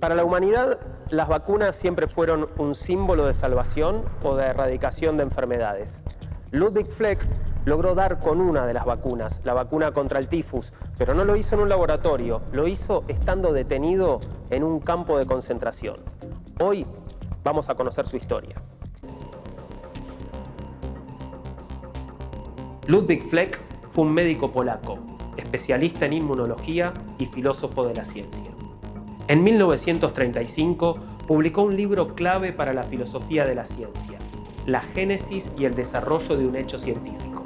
Para la humanidad, las vacunas siempre fueron un símbolo de salvación o de erradicación de enfermedades. Ludwig Fleck logró dar con una de las vacunas, la vacuna contra el tifus, pero no lo hizo en un laboratorio, lo hizo estando detenido en un campo de concentración. Hoy vamos a conocer su historia. Ludwig Fleck fue un médico polaco, especialista en inmunología y filósofo de la ciencia. En 1935 publicó un libro clave para la filosofía de la ciencia, La génesis y el desarrollo de un hecho científico.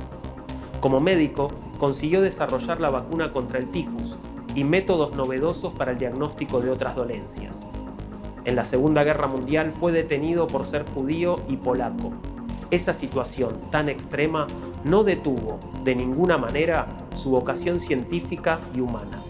Como médico, consiguió desarrollar la vacuna contra el tifus y métodos novedosos para el diagnóstico de otras dolencias. En la Segunda Guerra Mundial fue detenido por ser judío y polaco. Esa situación tan extrema no detuvo de ninguna manera su vocación científica y humana.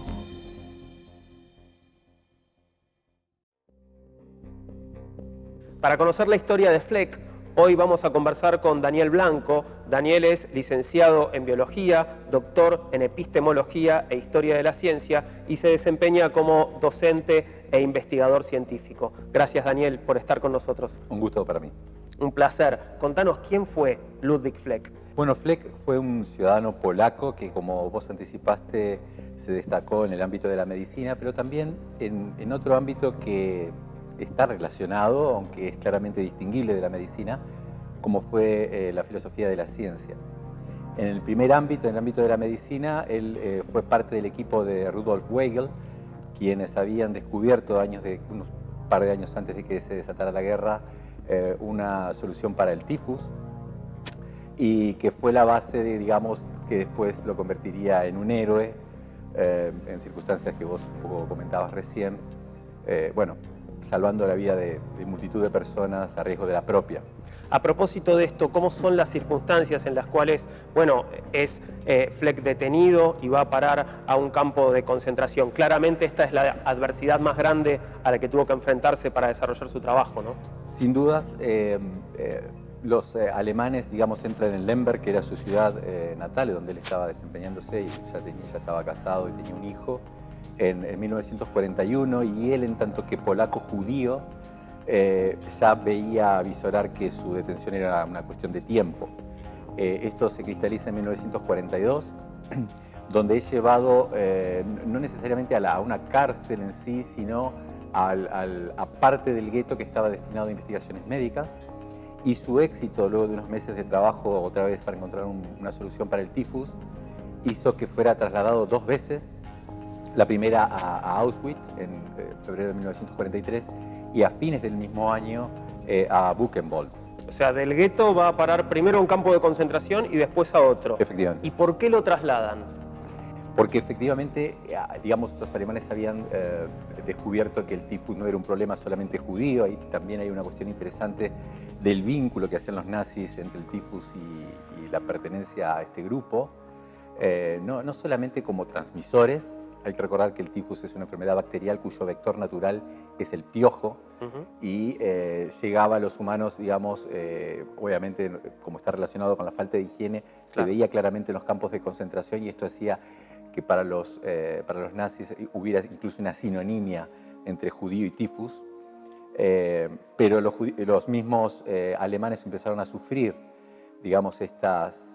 Para conocer la historia de Fleck, hoy vamos a conversar con Daniel Blanco. Daniel es licenciado en Biología, doctor en Epistemología e Historia de la Ciencia y se desempeña como docente e investigador científico. Gracias, Daniel, por estar con nosotros. Un gusto para mí. Un placer. Contanos, ¿quién fue Ludwig Fleck? Bueno, Fleck fue un ciudadano polaco que, como vos anticipaste, se destacó en el ámbito de la medicina, pero también en otro ámbito que está relacionado, aunque es claramente distinguible de la medicina, como fue la filosofía de la ciencia. En el primer ámbito, en el ámbito de la medicina, él fue parte del equipo de Rudolf Weigel, quienes habían descubierto unos par de años antes de que se desatara la guerra, una solución para el tifus, y que fue la base de, digamos, que después lo convertiría en un héroe, en circunstancias que vos un poco comentabas recién, bueno, salvando la vida de multitud de personas a riesgo de la propia. A propósito de esto, ¿cómo son las circunstancias en las cuales, bueno, es Fleck detenido y va a parar a un campo de concentración? Claramente esta es la adversidad más grande a la que tuvo que enfrentarse para desarrollar su trabajo, ¿no? Sin dudas, los alemanes, digamos, entran en Lemberg, que era su ciudad natal, donde él estaba desempeñándose y ya estaba casado y tenía un hijo, en 1941, y él, en tanto que polaco judío, ya veía visorar que su detención era una cuestión de tiempo. Esto se cristaliza en 1942, donde es llevado no necesariamente a una cárcel en sí, sino a parte del gueto que estaba destinado a investigaciones médicas, y su éxito, luego de unos meses de trabajo otra vez para encontrar una solución para el tifus, hizo que fuera trasladado 2 veces, la primera a Auschwitz en febrero de 1943 y a fines del mismo año a Buchenwald. O sea, del gueto va a parar primero a un campo de concentración y después a otro. Efectivamente. ¿Y por qué lo trasladan? Porque efectivamente, digamos, los alemanes habían descubierto que el tifus no era un problema solamente judío. Ahí también hay una cuestión interesante del vínculo que hacían los nazis entre el tifus y la pertenencia a este grupo. No solamente como transmisores. Hay que recordar que el tifus es una enfermedad bacterial cuyo vector natural es el piojo, y llegaba a los humanos, digamos, obviamente, como está relacionado con la falta de higiene, se veía claramente en los campos de concentración, y esto hacía que para los nazis hubiera incluso una sinonimia entre judío y tifus, pero los mismos alemanes empezaron a sufrir, digamos, estas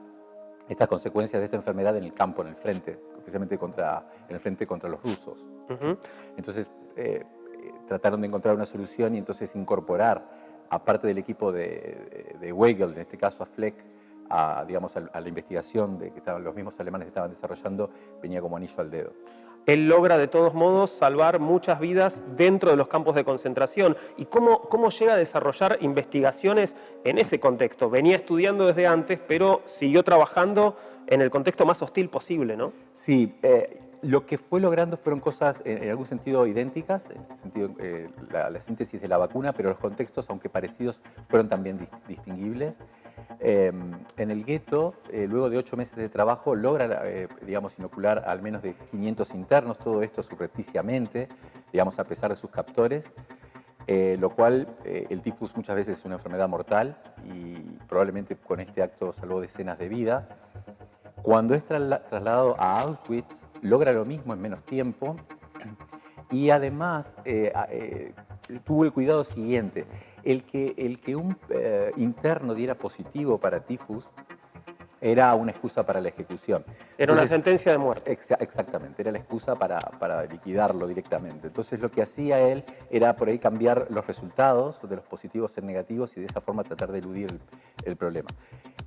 consecuencias de esta enfermedad en el campo, en el frente, especialmente en el frente contra los rusos. Entonces trataron de encontrar una solución y entonces incorporar, aparte del equipo de Weigel, en este caso a Fleck, digamos, a la investigación que los mismos alemanes estaban desarrollando, venía como anillo al dedo. Él logra de todos modos salvar muchas vidas dentro de los campos de concentración. ¿Y cómo llega a desarrollar investigaciones en ese contexto? Venía estudiando desde antes, pero siguió trabajando en el contexto más hostil posible, ¿no? Sí, lo que fue logrando fueron cosas en algún sentido idénticas, en el sentido la síntesis de la vacuna, pero los contextos, aunque parecidos, fueron también distinguibles. En el gueto, luego de 8 meses de trabajo, logra, digamos, inocular al menos de 500 internos, todo esto subrepticiamente, digamos, a pesar de sus captores, lo cual el tifus muchas veces es una enfermedad mortal y probablemente con este acto salvó decenas de vidas. Cuando es trasladado a Auschwitz, logra lo mismo en menos tiempo Y además tuvo el cuidado siguiente, el que un interno diera positivo para tifus era una excusa para la ejecución. Era una sentencia de muerte. Exactamente, era la excusa para liquidarlo directamente. Entonces lo que hacía él era por ahí cambiar los resultados de los positivos en negativos y de esa forma tratar de eludir el problema.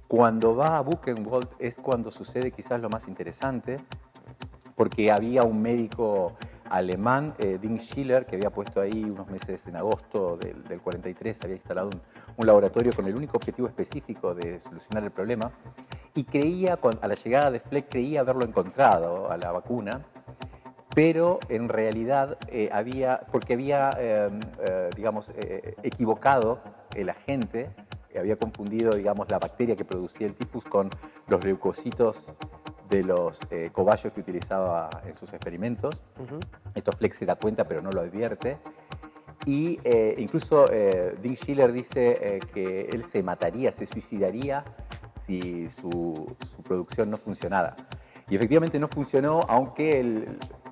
Cuando va a Buchenwald es cuando sucede quizás lo más interesante, porque había un médico alemán, Ding Schiller, que había puesto ahí unos meses en agosto del 43, había instalado un laboratorio con el único objetivo específico de solucionar el problema, y creía, a la llegada de Fleck, creía haberlo encontrado a la vacuna, pero en realidad porque había digamos, equivocado el agente, había confundido, digamos, la bacteria que producía el tifus con los leucocitos de los cobayos que utilizaba en sus experimentos. Esto Fleck se da cuenta, pero no lo advierte. Y incluso Ding Schiller dice que él se mataría, se suicidaría si su producción no funcionara. Y efectivamente no funcionó, aunque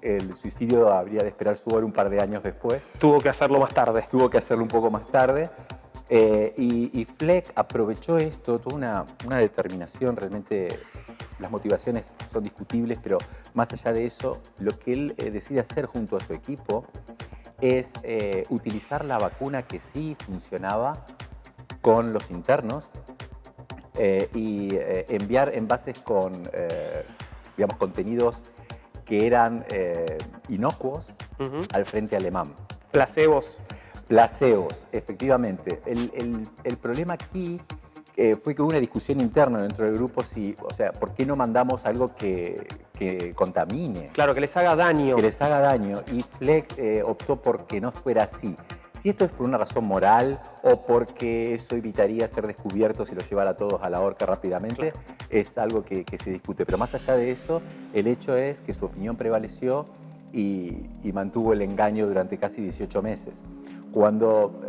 el suicidio habría de esperar su hora un par de años después. Tuvo que hacerlo más tarde. Tuvo que hacerlo un poco más tarde. Y Fleck aprovechó esto, tuvo una determinación, realmente las motivaciones son discutibles, pero más allá de eso, lo que él decide hacer junto a su equipo es utilizar la vacuna que sí funcionaba con los internos y enviar envases con digamos, contenidos que eran inocuos al frente alemán. Placebos. Placebos, efectivamente. El problema aquí fue que hubo una discusión interna dentro del grupo, o sea, ¿por qué no mandamos algo que contamine? Claro, que les haga daño. Que les haga daño, y Fleck optó por que no fuera así. Si esto es por una razón moral o porque eso evitaría ser descubiertos y los llevar a todos a la horca rápidamente, claro, es algo que se discute. Pero más allá de eso, el hecho es que su opinión prevaleció y mantuvo el engaño durante casi 18 meses. Cuando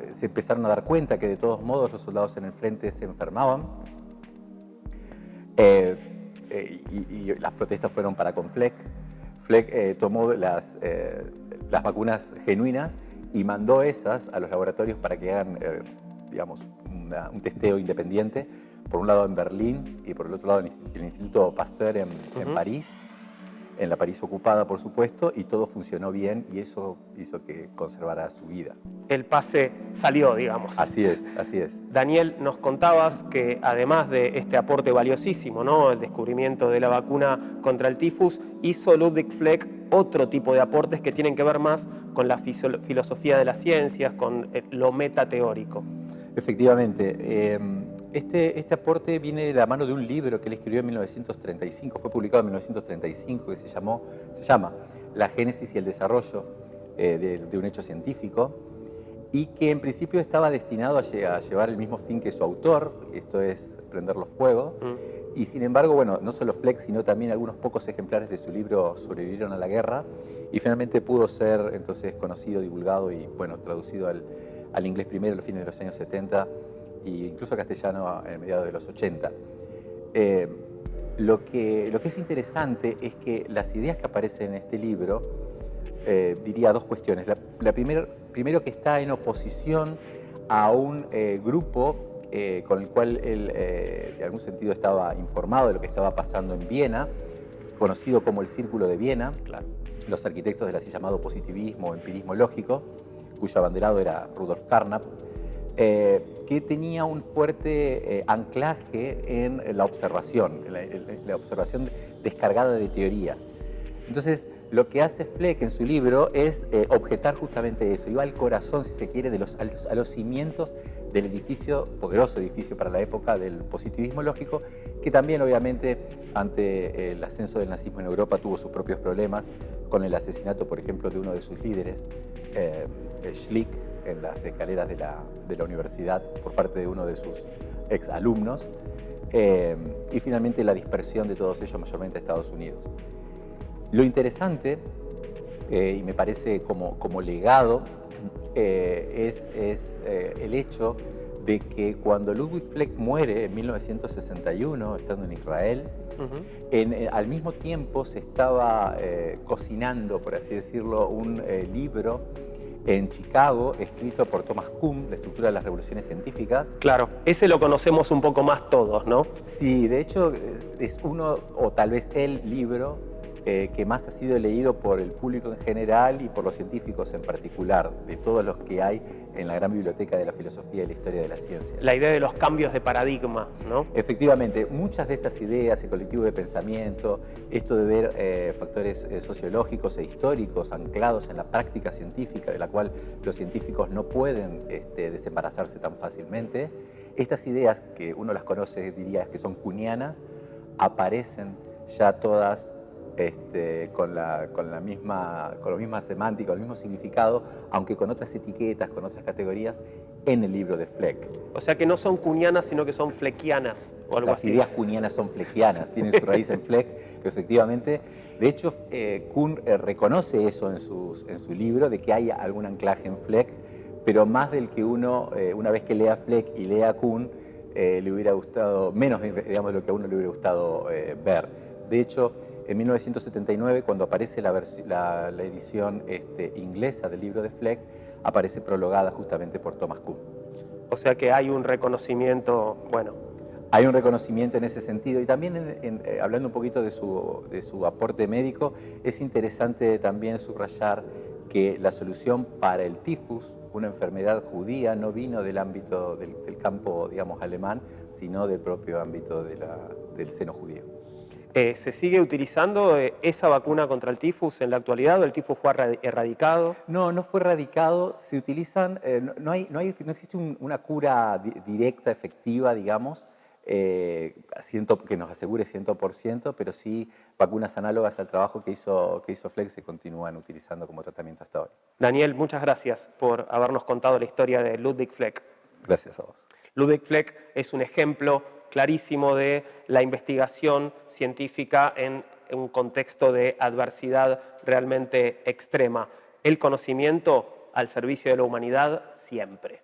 se empezaron a dar cuenta que de todos modos los soldados en el frente se enfermaban y las protestas fueron para con Fleck. Fleck tomó las vacunas genuinas y mandó esas a los laboratorios para que hagan, digamos, un testeo independiente, por un lado en Berlín y por el otro lado en el Instituto Pasteur en París, en la París ocupada, por supuesto, y todo funcionó bien y eso hizo que conservara su vida. El pase salió, digamos. Así es, así es. Daniel, nos contabas que además de este aporte valiosísimo, ¿no?, el descubrimiento de la vacuna contra el tifus, hizo Ludwig Fleck otro tipo de aportes que tienen que ver más con la filosofía de las ciencias, con lo metateórico. Efectivamente. Este aporte viene de la mano de un libro que él escribió en 1935, fue publicado en 1935, que se llama La génesis y el desarrollo de un hecho científico, y que en principio estaba destinado a llevar el mismo fin que su autor, esto es prender los fuegos, y sin embargo, bueno, no solo Fleck, sino también algunos pocos ejemplares de su libro sobrevivieron a la guerra, y finalmente pudo ser entonces conocido, divulgado y, bueno, traducido al inglés primero a los fines de los años 70, e incluso castellano en mediados de los 80. Lo que es interesante es que las ideas que aparecen en este libro, diría dos cuestiones. La primero, que está en oposición a un grupo con el cual él, en algún sentido, estaba informado de lo que estaba pasando en Viena, conocido como el Círculo de Viena, claro, los arquitectos del así llamado positivismo o empirismo lógico, cuyo abanderado era Rudolf Carnap, que tenía un fuerte anclaje en la observación, la observación descargada de teoría. Entonces, lo que hace Fleck en su libro es objetar justamente eso, y va al corazón, si se quiere, a los cimientos del edificio, poderoso edificio para la época del positivismo lógico, que también obviamente ante el ascenso del nazismo en Europa tuvo sus propios problemas, con el asesinato, por ejemplo, de uno de sus líderes, Schlick, en las escaleras de la universidad por parte de uno de sus exalumnos, y finalmente la dispersión de todos ellos mayormente a Estados Unidos. Lo interesante, y me parece como legado, es el hecho de que cuando Ludwig Fleck muere en 1961, estando en Israel, Al mismo tiempo se estaba cocinando, por así decirlo, un libro en Chicago, escrito por Thomas Kuhn, La estructura de las revoluciones científicas. Claro, ese lo conocemos un poco más todos, ¿no? Sí, de hecho es uno, o tal vez el libro que más ha sido leído por el público en general y por los científicos en particular, de todos los que hay en la gran biblioteca de la filosofía y la historia de la ciencia. La idea de los cambios de paradigma, ¿no? Efectivamente, muchas de estas ideas, el colectivo de pensamiento, esto de ver factores sociológicos e históricos anclados en la práctica científica, de la cual los científicos no pueden desembarazarse tan fácilmente, estas ideas que uno las conoce, diría que son kuhnianas, aparecen ya todas con la misma semántica, con el mismo significado, aunque con otras etiquetas, con otras categorías, en el libro de Fleck. O sea que no son kuhnianas, sino que son fleckianas o algo así. Las ideas kuhnianas son fleckianas, tienen su raíz en Fleck, efectivamente. De hecho, Kuhn reconoce eso en su libro, de que hay algún anclaje en Fleck, pero más del que uno, una vez que lea Fleck y lea Kuhn, le hubiera gustado, menos digamos, de lo que a uno le hubiera gustado ver. De hecho, en 1979, cuando aparece la edición inglesa del libro de Fleck, aparece prologada justamente por Thomas Kuhn. O sea que hay un reconocimiento, bueno. Hay un reconocimiento en ese sentido. Y también, hablando un poquito de su aporte médico, es interesante también subrayar que la solución para el tifus, una enfermedad judía, no vino del ámbito del campo, digamos, alemán, sino del propio ámbito del seno judío. ¿Se sigue utilizando esa vacuna contra el tifus en la actualidad o el tifus fue erradicado? No, no fue erradicado. Se utilizan, no existe una cura directa, efectiva, digamos, que nos asegure 100%, pero sí vacunas análogas al trabajo que hizo Fleck se continúan utilizando como tratamiento hasta hoy. Daniel, muchas gracias por habernos contado la historia de Ludwig Fleck. Gracias a vos. Ludwig Fleck es un ejemplo clarísimo de la investigación científica en un contexto de adversidad realmente extrema. El conocimiento al servicio de la humanidad siempre.